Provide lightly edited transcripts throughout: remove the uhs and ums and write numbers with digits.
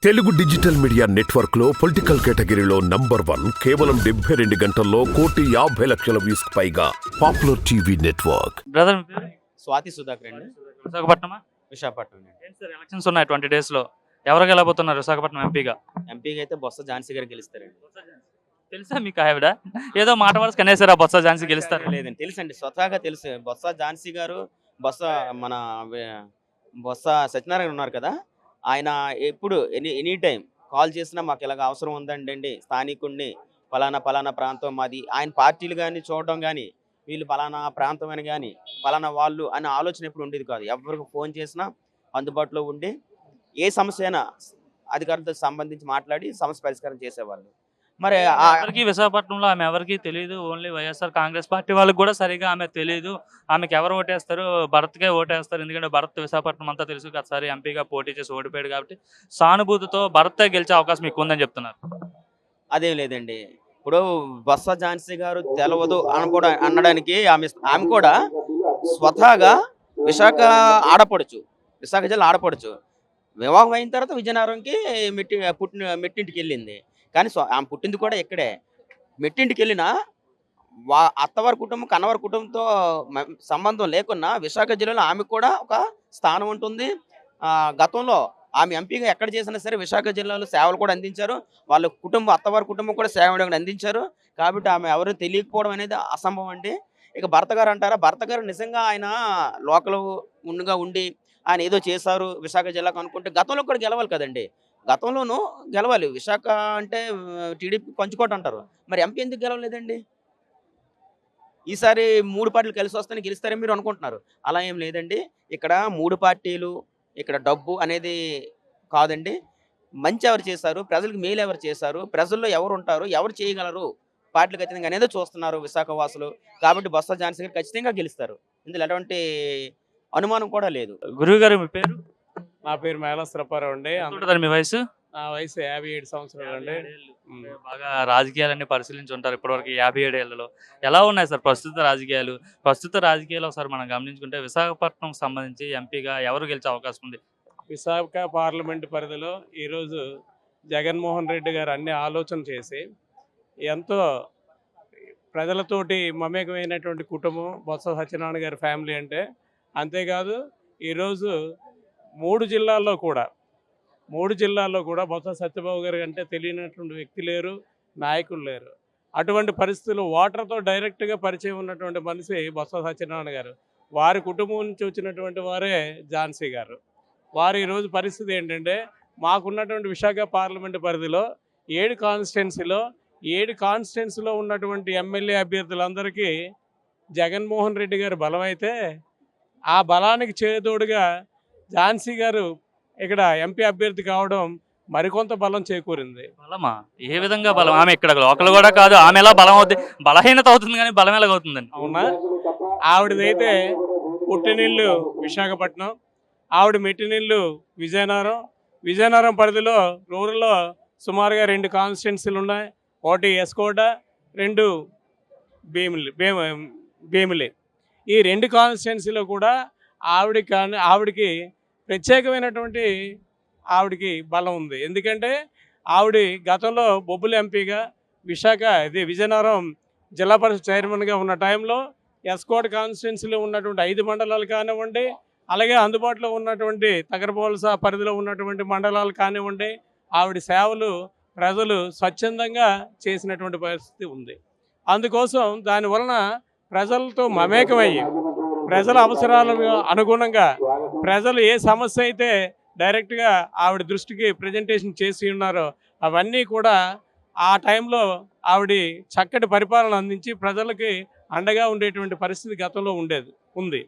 Telugu digital media network లో political కేటగిరీలో number 1 కేవలం 72 గంటల్లో 1,50,00,000 వ్యూస్ పైగా popular TV network. Brother Swathi Sudhakar అండి. విశాఖపట్నమా? విశాఖపట్నం అండి. ఏంటి సార్ ఎలక్షన్స్ ఉన్నాయి 20 days లో. ఎవరు గెలబోతున్నారు విశాఖపట్నం ఎంపీగా? ఎంపీగా అయితే బొత్స ఝాన్సీ గారు గెలుస్తారండి. తెలుసా మీకు ఆవిడ? ఏదో మాట వరుస కనేసారా బొత్స ఝాన్సీ గెలుస్తారు? లేదండి, తెలుసండి, స్వతహాగా తెలుసు. బొత్స ఝాన్సీ గారు, బొత్స మన బొత్స సత్యనారాయణ ఉన్నారు కదా, ఆయన ఎప్పుడు ఎనీ టైం కాల్ చేసినా మాకు ఇలాగ అవసరం ఉందండి, స్థానికుడిని, పలానా ప్రాంతం మాది, ఆయన పార్టీలు కానీ చూడడం కానీ, వీళ్ళు పలానా ప్రాంతం అని కానీ పలానా వాళ్ళు అనే ఆలోచన ఎప్పుడు ఉండేది కాదు. ఎవరికి ఫోన్ చేసినా అందుబాటులో ఉండి ఏ సమస్య అయినా అధికారులతో సంబంధించి మాట్లాడి సమస్య పరిష్కారం చేసేవాళ్ళు. మరి ఎవరికి విశాఖపట్నంలో ఆమె ఎవరికి తెలియదు. ఓన్లీ వైఎస్ఆర్ కాంగ్రెస్ పార్టీ వాళ్ళకి కూడా సరిగా ఆమె తెలియదు. ఆమెకి ఎవరు ఓటేస్తారు? భరత్కే ఓటేస్తారు. ఎందుకంటే భరత్ విశాఖపట్నం అంతా తెలుసు. ఒకసారి ఎంపీగా పోటీ చేసి ఓడిపోయాడు కాబట్టి సానుభూతితో భరతే గెలిచే అవకాశం ఎక్కువ ఉందని చెప్తున్నారు. అదేం లేదండి. ఇప్పుడు బొత్స ఝాన్సీ గారు తెలవదు అనడానికి ఆమె కూడా స్వతహాగా విశాఖ ఆడపడుచు, విశాఖ జిల్లా ఆడపడుచు. వివాహం అయిన తర్వాత విజయనగరంకి మెట్టింటికి వెళ్ళింది. కానీ ఆమె పుట్టింది కూడా ఇక్కడే. మెట్టింటికి వెళ్ళినా అత్తవారి కుటుంబం కన్నవారి కుటుంబంతో సంబంధం లేకున్నా విశాఖ జిల్లాలో ఆమెకు కూడా ఒక స్థానం ఉంటుంది. గతంలో ఆమె ఎంపీగా ఎక్కడ చేసినా సరే విశాఖ జిల్లాలో సేవలు కూడా అందించారు. వాళ్ళ కుటుంబం, అత్తవారి కుటుంబం కూడా సేవలు అందించారు. కాబట్టి ఆమె ఎవరు తెలియకపోవడం అనేది అసంభవం అండి. ఇక భర్త గారు అంటారా, భర్త గారు నిజంగా ఆయన లోకల్ ఉండి ఆయన ఏదో చేశారు విశాఖ జిల్లాకు అనుకుంటే గతంలో కూడా గెలవాలి కదండి. గతంలోనూ గెలవాలి. విశాఖ అంటే టీడీపీ పంచుకోట అంటారు. మరి ఎంపీ ఎందుకు గెలవలేదండి? ఈసారి 3 పార్టీలు కలిసి వస్తాయని గెలుస్తారని మీరు అనుకుంటున్నారు. అలా ఏం లేదండి. ఇక్కడ 3 పార్టీలు, ఇక్కడ డబ్బు అనేది కాదండి. మంచి ఎవరు చేశారు, ప్రజలకు మేలు ఎవరు చేశారు, ప్రజల్లో ఎవరు ఉంటారు, ఎవరు చేయగలరు, పార్టీలు ఖచ్చితంగా అనేది చూస్తున్నారు విశాఖ వాసులు. కాబట్టి బొత్స ఝాన్సీ గారు ఖచ్చితంగా గెలుస్తారు. ఇందులో ఎటువంటి అనుమానం కూడా లేదు. గురువు గారు మీ పేరు? నా పేరు మేళస్రపారావు అండి. ఉంటుందా మీ వయసు? నా వయసు 57 సంవత్సరాలు అండి. బాగా రాజకీయాలన్నీ పరిశీలించి ఉంటారు ఇప్పటివరకు 57 ఏళ్లలో. ఎలా ఉన్నాయి సార్ ప్రస్తుత రాజకీయాలు? ఒకసారి మనం గమనించుకుంటే విశాఖపట్నం సంబంధించి ఎంపీగా ఎవరు గెలిచే అవకాశం ఉంది? విశాఖ పార్లమెంటు పరిధిలో ఈరోజు జగన్మోహన్ రెడ్డి గారు అన్ని ఆలోచన చేసి ఎంతో ప్రజలతోటి మమేకమైనటువంటి కుటుంబం బొత్స సత్యనారాయణ గారి ఫ్యామిలీ అంటే. అంతేకాదు ఈరోజు 3 జిల్లాల్లో కూడా బొత్స సత్యబాబు గారు అంటే తెలియనటువంటి వ్యక్తి లేరు, నాయకులు లేరు. అటువంటి పరిస్థితుల్లో ఓటర్తో డైరెక్ట్గా పరిచయం ఉన్నటువంటి మనిషి బొత్స సత్యనారాయణ గారు. వారి కుటుంబం నుంచి వచ్చినటువంటి వారే ఝాన్సీ గారు. వారు ఈరోజు పరిస్థితి ఏంటంటే, మాకున్నటువంటి విశాఖ పార్లమెంటు పరిధిలో 7 కాన్స్టిట్యున్సీలో ఉన్నటువంటి ఎమ్మెల్యే అభ్యర్థులందరికీ జగన్మోహన్ రెడ్డి గారు బలమైతే, ఆ బలానికి చేదోడుగా ఝాన్సీ గారు ఇక్కడ ఎంపీ అభ్యర్థి కావడం మరికొంత బలం చేకూరింది. బలమా? ఏ విధంగా బలం? ఆమె ఇక్కడ లోకల్ కూడా కాదు. ఆమె ఎలా బలం అవుతుంది? బలహీనత అవుతుంది కానీ బలం ఎలాగవుతుందండి? అవునా? ఆవిడదైతే పుట్టినిల్లు విశాఖపట్నం, ఆవిడ మెట్టినిల్లు విజయనగరం పరిధిలో రూరల్లో సుమారుగా 2 కాన్స్టిట్యున్సీలు ఉన్నాయి. ఒకటి ఎస్కోట, 2 భీమిలి. ఈ 2 కాన్స్టిట్యున్సీలో కూడా ఆవిడకి ప్రత్యేకమైనటువంటి బలం ఉంది. ఎందుకంటే ఆవిడ గతంలో బొబ్బుల ఎంపీగా విజయనగరం జిల్లా పరిషత్ చైర్మన్గా ఉన్న టైంలో ఎస్కోట్ కాన్స్టిట్యున్సీలో ఉన్నటువంటి 5 మండలాలు కానివ్వండి, అలాగే అందుబాటులో ఉన్నటువంటి తగరపోలస పరిధిలో ఉన్నటువంటి మండలాలు కానివ్వండి, ఆవిడ సేవలు ప్రజలు స్వచ్ఛందంగా చేసినటువంటి పరిస్థితి ఉంది. అందుకోసం దానివలన ప్రజలతో మమేకమయ్యి ప్రజల అవసరాలకు అనుగుణంగా ప్రజలు ఏ సమస్య అయితే డైరెక్ట్గా ఆవిడ దృష్టికి ప్రజెంటేషన్ చేసి ఉన్నారో అవన్నీ కూడా ఆ టైంలో ఆవిడ చక్కటి పరిపాలన అందించి ప్రజలకి అండగా ఉండేటువంటి పరిస్థితి గతంలో ఉంది.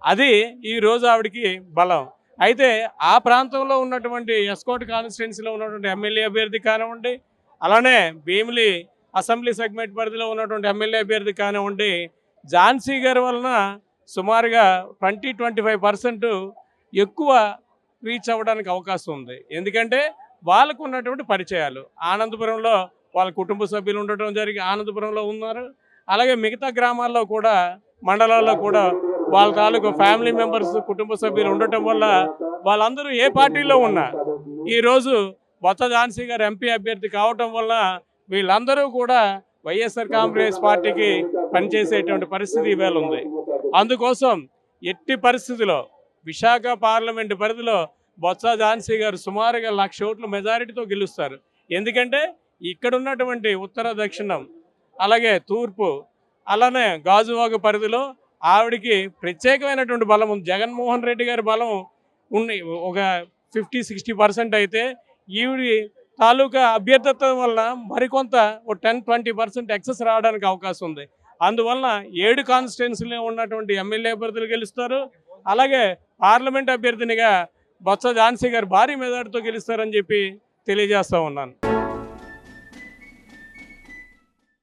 అది ఈరోజు ఆవిడకి బలం. అయితే ఆ ప్రాంతంలో ఉన్నటువంటి ఎస్కోట్ కాన్స్టిట్యున్సీలో ఉన్నటువంటి ఎమ్మెల్యే అభ్యర్థి కానివ్వండి, అలానే భీమిలి అసెంబ్లీ సెగ్మెంట్ పరిధిలో ఉన్నటువంటి ఎమ్మెల్యే అభ్యర్థి కానివ్వండి, ఝాన్సీ గారి వలన సుమారుగా 20-25% ఎక్కువ రీచ్ అవ్వడానికి అవకాశం ఉంది. ఎందుకంటే వాళ్ళకు ఉన్నటువంటి పరిచయాలు ఆనందపురంలో వాళ్ళ కుటుంబ సభ్యులు ఉండటం ఆనందపురంలో ఉన్నారు. అలాగే మిగతా గ్రామాల్లో కూడా, మండలాల్లో కూడా వాళ్ళ తాలూకు ఫ్యామిలీ మెంబర్స్, కుటుంబ సభ్యులు ఉండటం వల్ల వాళ్ళందరూ ఏ పార్టీలో ఉన్నా ఈరోజు బొత్స ఝాన్సీ గారు ఎంపీ అభ్యర్థి కావటం వల్ల వీళ్ళందరూ కూడా వైఎస్ఆర్ కాంగ్రెస్ పార్టీకి పనిచేసేటువంటి పరిస్థితి ఇవాళ ఉంది. అందుకోసం ఎట్టి పరిస్థితిలో విశాఖ పార్లమెంటు పరిధిలో బొత్స ఝాన్సీ గారు సుమారుగా 1,00,000 ఓట్ల మెజారిటీతో గెలుస్తారు. ఎందుకంటే ఇక్కడ ఉన్నటువంటి ఉత్తర దక్షిణం అలాగే తూర్పు అలానే గాజువాక పరిధిలో ఆవిడికి ప్రత్యేకమైనటువంటి బలం ఉంది. జగన్మోహన్ రెడ్డి గారి బలం ఒక 50-60% అయితే ఈవిడి తాలూకా అభ్యర్థిత్వం వల్ల మరికొంత ఒక 10-20% ఎక్సెస్ రావడానికి అవకాశం ఉంది. అందువల్ల 7 కాన్స్టిట్యున్సీలో ఉన్నటువంటి ఎమ్మెల్యే అభ్యర్థులు గెలుస్తారు. అలాగే పార్లమెంట్ అభ్యర్థినిగా బొత్స ఝాన్సీ గారు భారీ మెజార్టీతో గెలుస్తారని చెప్పి తెలియజేస్తూ ఉన్నాను.